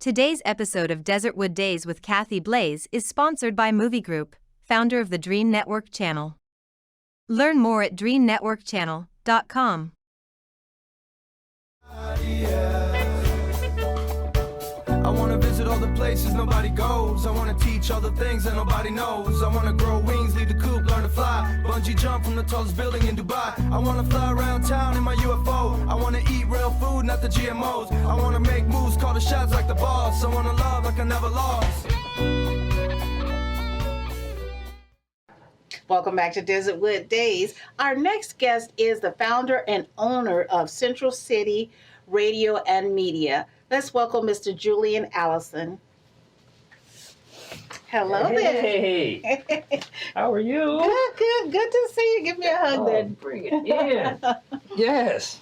Today's episode of Desertwood Days with Kathy Blaze is sponsored by Movie Group, founder of the Dream Network channel. Learn more at dreamnetworkchannel.com. I wanna visit all the places nobody goes. I wanna teach all the things that nobody knows. I wanna grow wings, leave the coop, learn to fly. Bungee jump from the tallest building in Dubai. I wanna fly around town in my UFO. I wanna eat real food, not the GMOs. I wanna make moves, call the shots like the boss. I wanna love like I never lost. Welcome back to Desertwood Days. Our next guest is the founder and owner of Central City Radio and Media. Let's welcome Mr. Julian Allison. Hello there. Hey, how are you? Good to see you. Give me a hug there. Bring it in. Yes.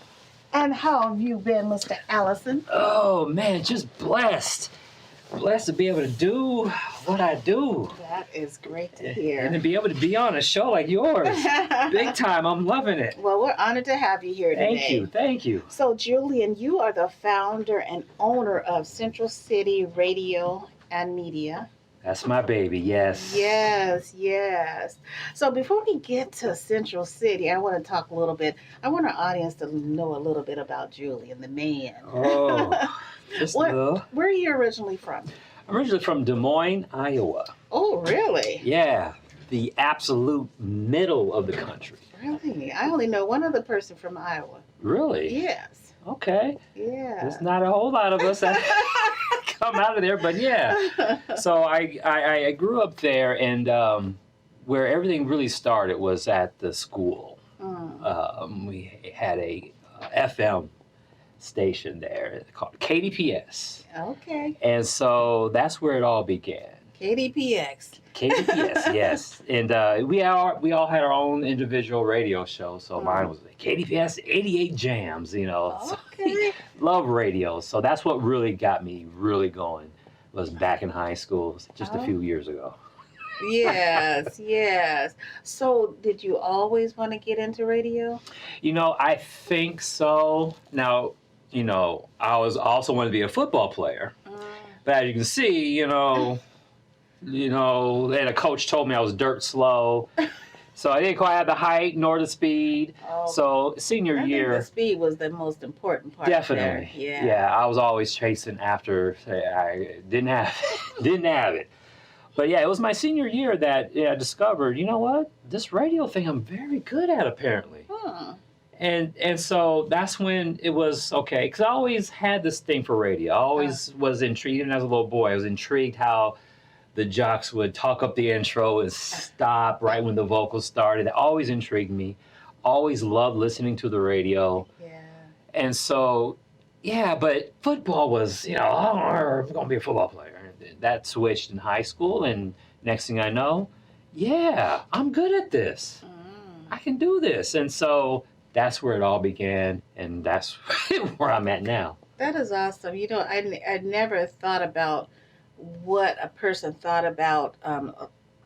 And how have you been, Mr. Allison? Oh, man, just blessed. Blessed to be able to do what I do. That is great to hear. And to be able to be on a show like yours. Big time. I'm loving it. Well, we're honored to have you here today. Thank you. So, Julian, you are the founder and owner of Central City Radio and Media. That's my baby, yes. Yes. So before we get to Central City, I want to talk a little bit. I want our audience to know a little bit about Julian, the man. Oh, just a little. Where are you originally from? I'm originally from Des Moines, Iowa. Oh, really? Yeah, the absolute middle of the country. Really? I only know one other person from Iowa. Really? Yes. Okay. Yeah. There's not a whole lot of us that come out of there, but yeah. So I grew up there, and where everything really started was at the school. We had a FM station there called KDPS. Okay. And so that's where it all began. KDPX. KDPS, yes. And we all had our own individual radio show. So mine was KDPS 88 Jams, you know. Okay. So, love radio. So that's what really got me really going, was back in high school just a few years ago. Yes. So did you always want to get into radio? You know, I think so. Now, you know, I was also wanted to be a football player. But as you can see, and a coach told me I was dirt slow. So I didn't quite have the height nor the speed. So senior year, think the speed was the most important part. definitely. There. Yeah, I was always chasing after. I didn't have it. But yeah, it was my senior year that I discovered, you know what, this radio thing I'm very good at apparently. And so that's when it was okay, because I always had this thing for radio. I always was intrigued, even as a little boy. I was intrigued how the jocks would talk up the intro and stop right when the vocals started. It always intrigued me. Always loved listening to the radio. Yeah. And so, yeah, but football was, I'm going to be a football player. And that switched in high school, and next thing I know, yeah, I'm good at this. I can do this. And so that's where it all began, and that's where I'm at now. That is awesome. I never thought about what a person thought about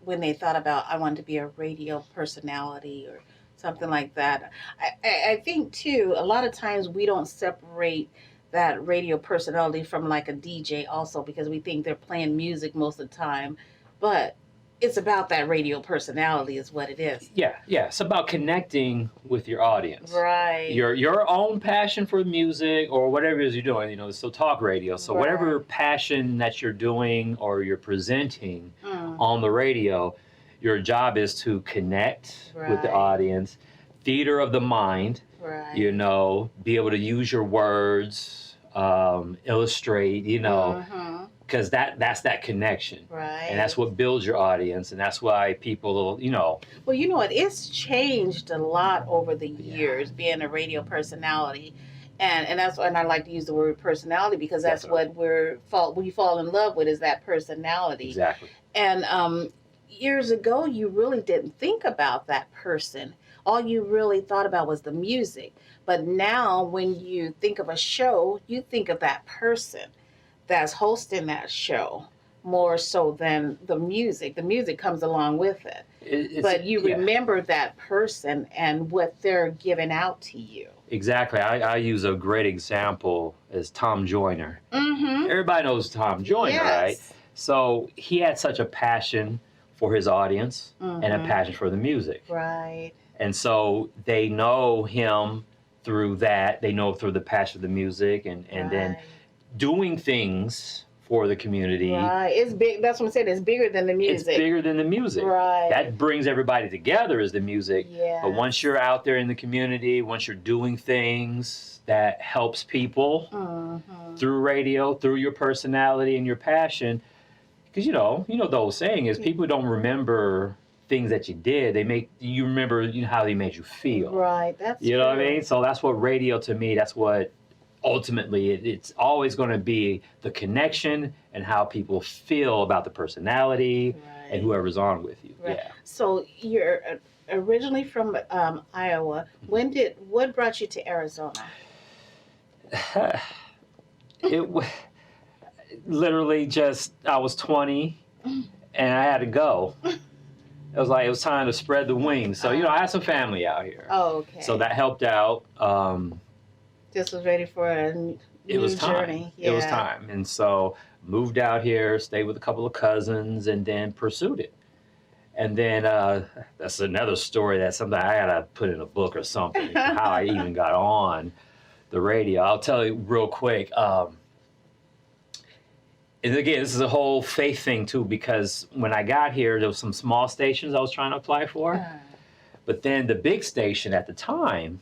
when they thought about, I want to be a radio personality or something like that. I think, too, a lot of times we don't separate that radio personality from like a DJ also, because we think they're playing music most of the time. But it's about that radio personality is what it is. Yeah. It's about connecting with your audience. Right. Your own passion for music or whatever it is you're doing, it's still talk radio. So whatever passion that you're doing or you're presenting on the radio, your job is to connect with the audience, theater of the mind, be able to use your words, illustrate, because that's that connection. Right. And that's what builds your audience, and that's why people, Well, it's changed a lot over the years, being a radio personality. And that's why I like to use the word personality, because that's what we fall in love with, is that personality. Exactly. And years ago, you really didn't think about that person. All you really thought about was the music. But now when you think of a show, you think of that person that's hosting that show more so than the music. The music comes along with it. But you remember that person and what they're giving out to you. exactly. I use a great example as Tom Joyner. Mm-hmm. Everybody knows Tom Joyner, right? Yes. So he had such a passion for his audience and a Mhm. passion for the music. Right. And so they know him through that. They know through the passion of the music and then Right. doing things for the community. Right. It's big. That's what I'm saying. It's bigger than the It's music. bigger than the music. Right. That brings everybody together is the music. Yeah. But once you're out there in the community, once you're doing things that helps people Mhm. through radio, through your personality and your passion, because you know the old saying is people don't remember things that you did. They make you remember how they made you feel. Right. That's You know what I true. mean? So that's what radio to me. That's what ultimately it's always going to be the connection and how people feel about the personality Right. and whoever's on with you. Right. So you're originally from Iowa. What brought you to Arizona? Yeah. Literally just I was 20 and I had to go. It was time to spread the wings. So I had some family out here. Oh, okay. So that helped out. Just was ready for a new It was time. journey. It was Yeah. time. And so moved out here, stayed with a couple of cousins, and then pursued it. And then that's another story. That's something I gotta put in a book or something. How I even got on the radio. I'll tell you real quick. And again, this is a whole faith thing too, because when I got here, there was some small stations I was trying to apply for. But then the big station at the time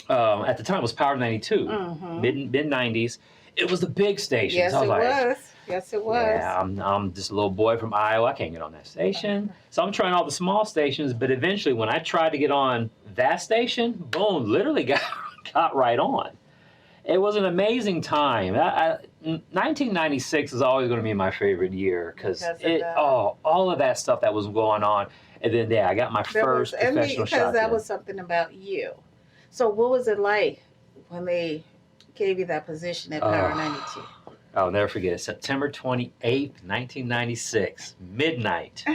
was Power 92, Mhm. mid 90s. It was the big station. Yes, So I it was like, was. Yes, it was. yeah, I'm just a little boy from Iowa. I can't get on that station. So I'm trying all the small stations, but eventually when I tried to get on that station, boom, literally got right on. It was an amazing time. 1996 is always going to be my favorite year because all of that stuff that was going on. And then I got my first professional shot. Because that was something about you. So what was it like when they gave you that position at Power 92? I'll never forget it. September 28th, 1996, midnight.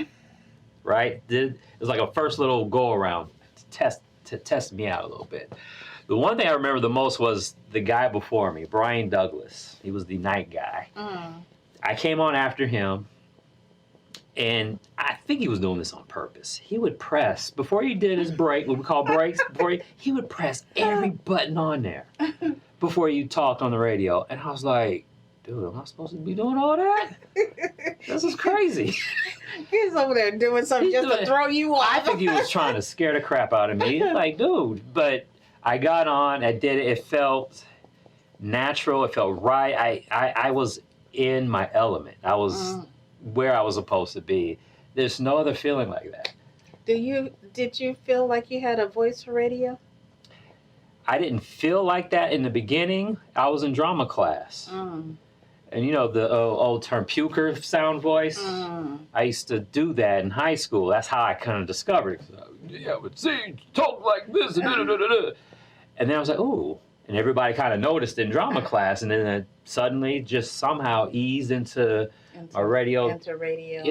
Right? It was like a first little go around to test me out a little bit. The one thing I remember the most was the guy before me, Brian Douglas. He was the night guy. I came on after him, and I think he was doing this on purpose. He would press, before he did his break, what we call breaks, he would press every button on there before you talked on the radio. And I was like, dude, am I supposed to be doing all that? This is crazy. He's over there doing something just to throw you off. I think he was trying to scare the crap out of me. It's like, dude, but I got on, I did it. It felt natural. It felt right. I was in my element. I was where I was supposed to be. There's no other feeling like that. Did you feel like you had a voice for radio? I didn't feel like that in the beginning. I was in drama class. And the old term puker sound voice? I used to do that in high school. That's how I kind of discovered it. Yeah, but see, talk like this. And then I was like, ooh. And everybody kind of noticed in drama class. And then it suddenly just somehow eased into a radio. Into radio.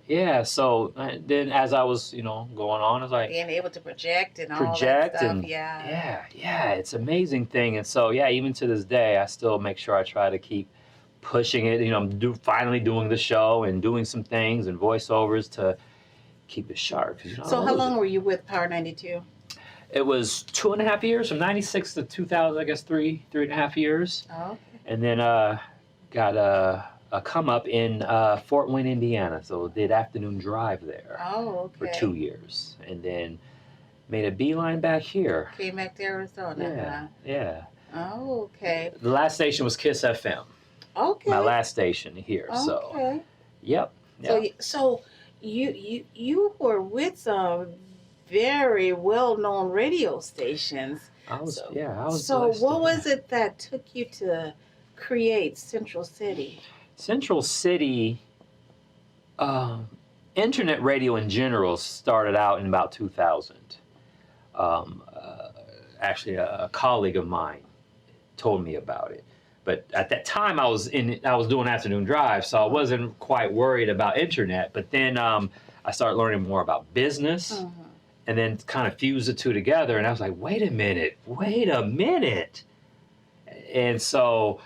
Yeah. So then as I was, going on, I was like. Being able to project and all that stuff. And yeah, it's an amazing thing. And so, even to this day, I still make sure I try to keep pushing it. I'm finally doing the show and doing some things and voiceovers to keep it sharp. So how long were you with Power 92? It was 2.5 years, from 96 to 2000, I guess 3.5 years. Oh. And then got a come up in Fort Wayne, Indiana. So did afternoon drive there for 2 years. And then made a beeline back here. Came back to Arizona. Yeah. Oh, okay. The last station was Kiss FM. Okay. My last station here. Okay. So, yep. So you were with some very well-known radio stations. I was So blessed. what was it that took you to create Central City? Central City, internet radio in general started out in about 2000. Actually, a colleague of mine told me about it. But at that time, I was doing afternoon drive, so I wasn't quite worried about internet. But then I started learning more about business and then kind of fuse the two together. And I was like, wait a minute. And so,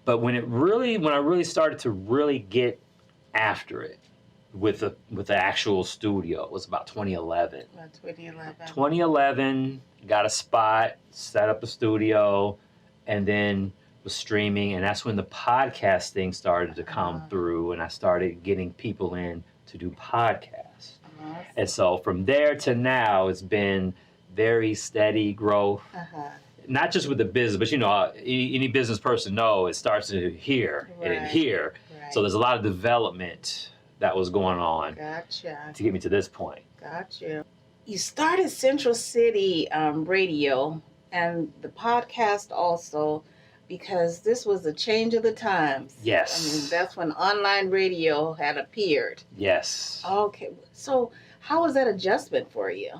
but when I really started to really get after it with the actual studio, it was about 2011. About 2011. 2011, got a spot, set up a studio, and then was streaming. And that's when the podcasting started to come through, and I started getting people in to do podcasts. And so from there to now, it's been very steady growth. Not just with the business, but any business person knows it starts here and here. Right. So there's a lot of development that was going on. Gotcha. To get me to this point. Gotcha. You started Central City Radio and the podcast also, because this was a change of the times. Yes. I mean, that's when online radio had appeared. Yes. Okay. So how was that adjustment for you?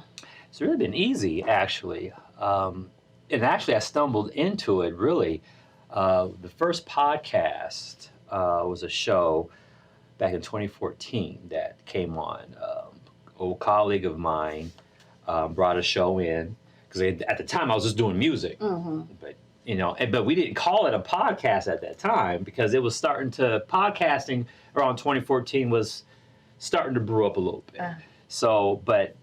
It's really been easy, actually. And actually, I stumbled into it, really. The first podcast was a show back in 2014 that came on. Old colleague of mine brought a show in, because at the time I was just doing music. But we didn't call it a podcast at that time, because it was podcasting around 2014 was starting to brew up a little bit. So, but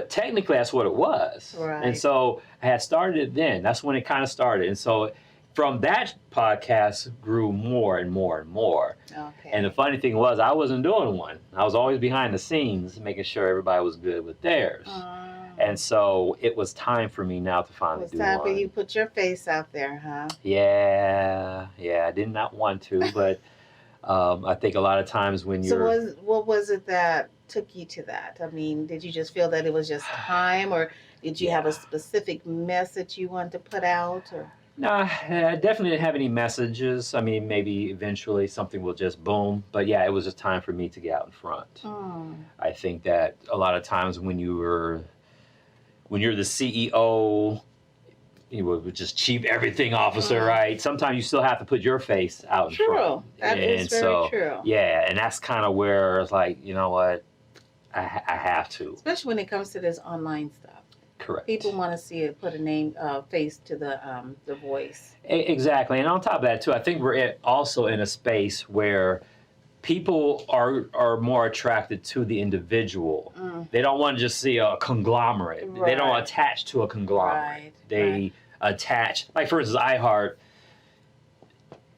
technically that's what it was. Right. And so I had started it then. That's when it kind of started. And so from that podcast grew more and more and more. Okay. And the funny thing was, I wasn't doing one. I was always behind the scenes, making sure everybody was good with theirs. And so it was time for me now to finally do one. It was time for you to put your face out there, huh? Yeah, I did not want to, but I think a lot of times when you're... So what was it that took you to that? I mean, did you just feel that it was just time, or did you have a specific message you wanted to put out? Or? No, I definitely didn't have any messages. I mean, maybe eventually something will just boom. But yeah, it was just time for me to get out in front. I think that a lot of times when you're the CEO, just chief everything officer, right? Sometimes you still have to put your face out in front. That is very true. Yeah, and that's kind of where it's like, you know what, I have to. Especially when it comes to this online stuff. Correct. People want to see it, put a name, face to the voice. Exactly, and on top of that too, I think we're also in a space where people are more attracted to the individual. They don't want to just see a conglomerate. Right. They don't attach to a conglomerate. Right. They attach, like for instance, iHeart.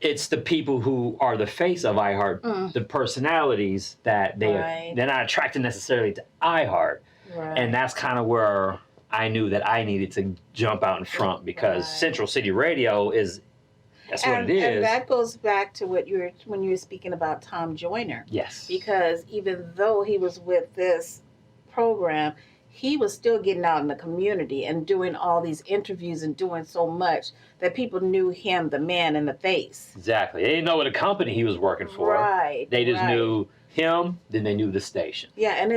It's the people who are the face of iHeart, the personalities that they're not attracted necessarily to iHeart. Right. And that's kind of where I knew that I needed to jump out in front, because Central City Radio that's what it is. And that goes back to when you were speaking about Tom Joyner. Yes. Because even though he was with this program, he was still getting out in the community and doing all these interviews and doing so much that people knew him, the man in the face. Exactly. They didn't know what company he was working for. Right. They just knew him, then they knew the station. Yeah, and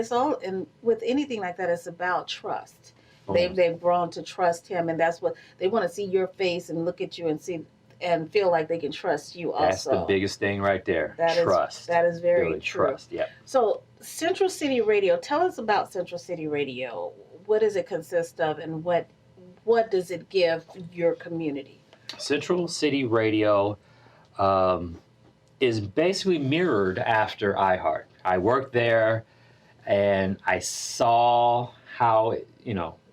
and with anything like that, it's about trust. They've grown to trust him, and that's what they want to see your face and look at you and see and feel like they can trust you also. That's the biggest thing right there. Trust. That is very really true. Trust, yeah. So Central City Radio, tell us about Central City Radio. What does it consist of, and what does it give your community? Central City Radio is basically mirrored after iHeart. I worked there, and I saw how,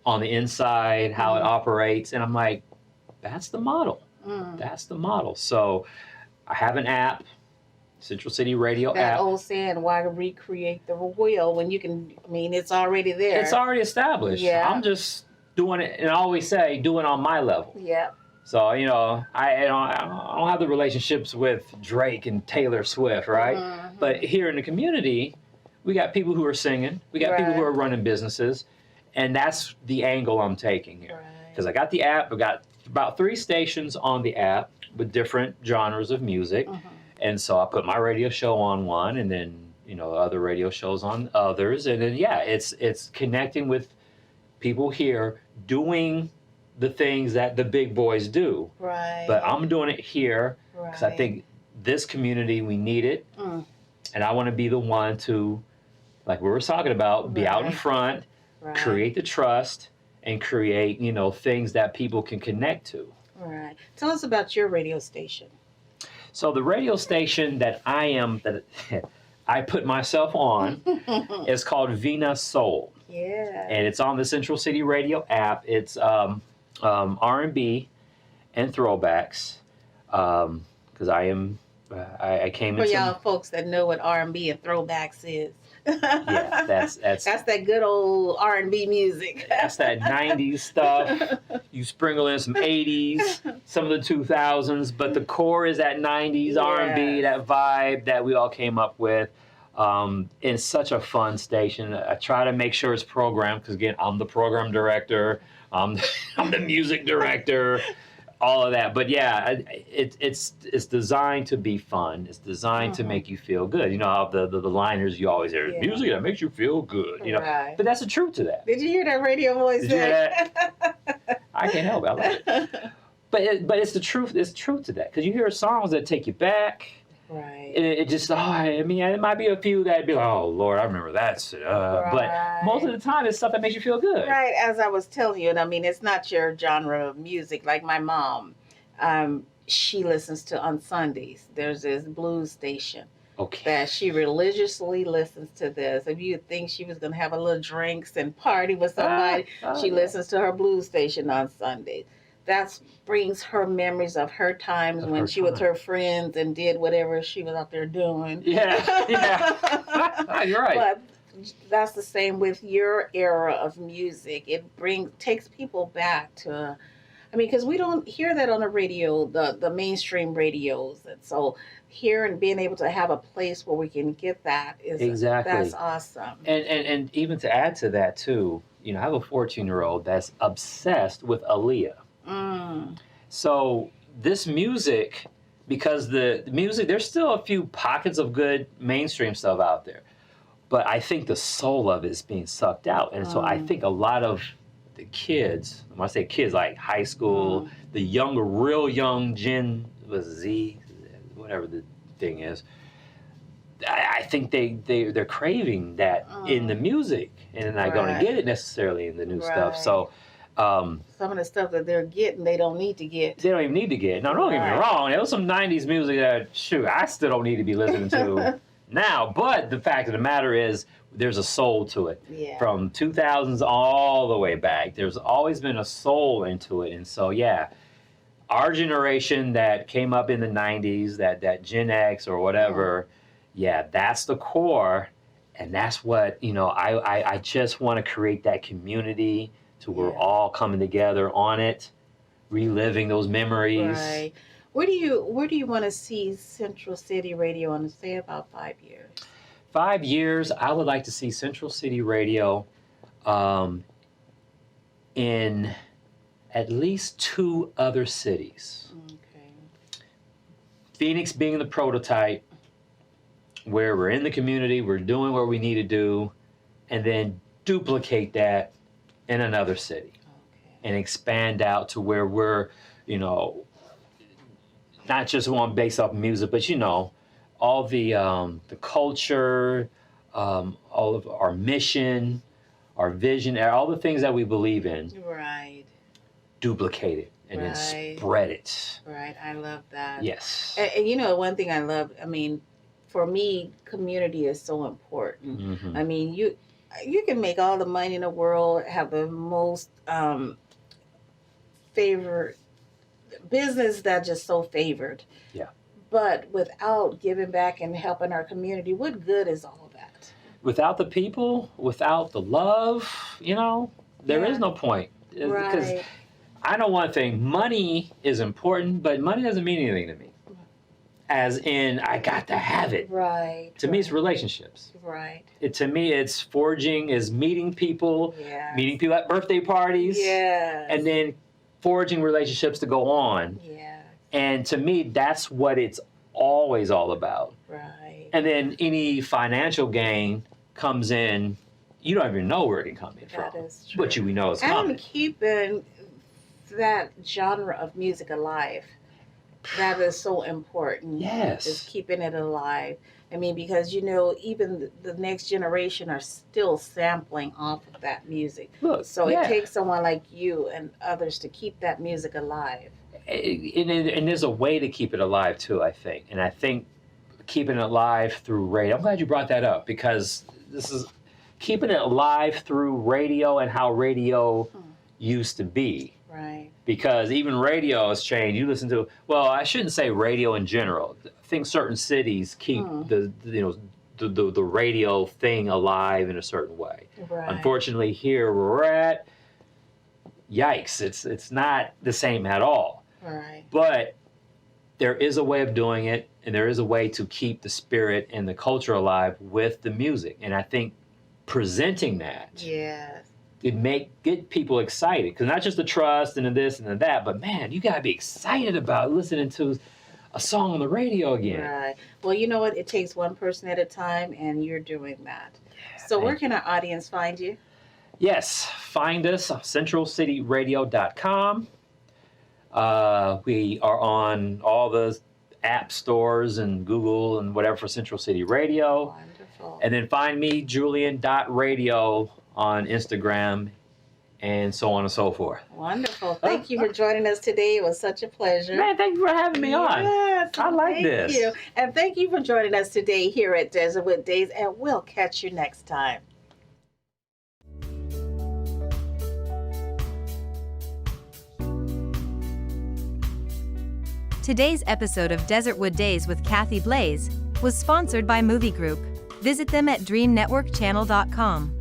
on the inside, how it operates, and I'm like, that's the model. That's the model. So I have an app, Central City Radio app. That old saying, why recreate the wheel when you can, it's already there. It's already established. Yeah. I'm just doing it, and I always say, do it on my level. Yeah. So, I don't have the relationships with Drake and Taylor Swift, right? But here in the community, we got people who are singing. We got people who are running businesses. And that's the angle I'm taking here. Because I got the app. I've got about 3 stations on the app with different genres of music. And so I put my radio show on one, and then, other radio shows on others. And then, it's connecting with people here doing the things that the big boys do. Right. But I'm doing it here because I think this community, we need it. And I want to be the one to, like we were talking about, be out in front, Right. create the trust, and create, things that people can connect to. Right. Tell us about your radio station. So the radio station that I put myself on is called Vina Soul, Yeah. and it's on the Central City Radio app. It's R&B and throwbacks, because I came For into y'all folks that know what R&B and throwbacks is. yeah, that's That's that good old R&B music. that's that 90s stuff. You sprinkle in some 80s, some of the 2000s, but the core is that 90s R&B, that vibe that we all came up with. It's such a fun station. I try to make sure it's programmed because, again, I'm the program director. I'm the music director, all of that. But yeah, it's designed to be fun. It's designed to make you feel good. You know how the liners you always hear, music that makes you feel good. Right. But that's the truth to that. Did you hear that radio voice? Did you hear that? I can't help it. I love it. But it's the truth. It's truth to that because you hear songs that take you back. Right. It just, it might be a few that'd be like, oh, Lord, I remember that. But most of the time, it's stuff that makes you feel good. Right. As I was telling you, and I mean, it's not your genre of music. Like my mom, she listens to on Sundays. There's this blues station that she religiously listens to this. If you think she was going to have a little drinks and party with somebody, she listens to her blues station on Sundays. That brings her memories of her times when she was with her friends and did whatever she was out there doing. Yeah. You're right. But that's the same with your era of music. It takes people back to, because we don't hear that on the radio, the mainstream radios. And so here and being able to have a place where we can get that that's awesome. And even to add to that too, I have a 14-year-old that's obsessed with Aaliyah. So this music, because the music, there's still a few pockets of good mainstream stuff out there, but I think the soul of it is being sucked out. And so I think a lot of the kids, when I say kids, like high school, the real young Gen Z, whatever the thing is, I think they're craving that in the music, and they're not going to get it necessarily in the new stuff. So some of the stuff that they're getting, they don't need to get. They don't even need to get. No, don't get me wrong. There was some 90s music that, I still don't need to be listening to now. But the fact of the matter is, there's a soul to it. Yeah. From 2000s all the way back. There's always been a soul into it. And so, yeah, our generation that came up in the 90s, that Gen X or whatever, that's the core. And that's what, I just want to create that community to where we're all coming together on it, reliving those memories. Right. Where do you want to see Central City Radio in, say, about 5 years? 5 years, I would like to see Central City Radio in at least 2 other cities. Okay. Phoenix being the prototype, where we're in the community, we're doing what we need to do, and then duplicate that in another city and expand out to where we're, not just one based off music, but all the culture, all of our mission, our vision, all the things that we believe in. Right. Duplicate it and then spread it. Right. I love that. Yes. And one thing I love, for me, community is so important. Mm-hmm. You can make all the money in the world, have the most favored business that's just so favored. Yeah. But without giving back and helping our community, what good is all of that? Without the people, without the love, there is no point. Right. Because I know one thing, money is important, but money doesn't mean anything to me. As in, I got to have it. Right. To me, it's relationships. Right. To me, it's meeting people, meeting people at birthday parties, and then forging relationships to go on. Yeah. And to me, that's what it's always all about. Right. And then any financial gain comes in, you don't even know where it can come in from. That is true. But we know it's coming. And keeping that genre of music alive. That is so important. Yes. Is keeping it alive. I mean, because even the next generation are still sampling off of that music. Look, So yeah. it takes someone like you and others to keep that music alive. And there's a way to keep it alive too, I think. And I think keeping it alive through radio. I'm glad you brought that up, because this is keeping it alive through radio and how radio used to be. Right. Because even radio has changed. You listen to, well, I shouldn't say radio in general. I think certain cities keep the radio thing alive in a certain way. Right. Unfortunately, here where we're at, yikes, it's not the same at all. Right. But there is a way of doing it, and there is a way to keep the spirit and the culture alive with the music. And I think presenting that, Yes. get people excited, because not just the trust and the this and the that, but man, you gotta be excited about listening to a song on the radio again. Right. Well, you know what? It takes one person at a time, and you're doing that. So where can our audience find you? Yes, find us on centralcityradio.com. We are on all the app stores and Google and whatever for Central City Radio. Wonderful. And then find me, Julian.radio, on Instagram, and so on and so forth. Wonderful. Thank you for joining us today. It was such a pleasure. Man, thank you for having me on. Yes, I like thank this. You. And thank you for joining us today here at Desertwood Days, and we'll catch you next time. Today's episode of Desertwood Days with Kathy Blaze was sponsored by Movie Group. Visit them at dreamnetworkchannel.com.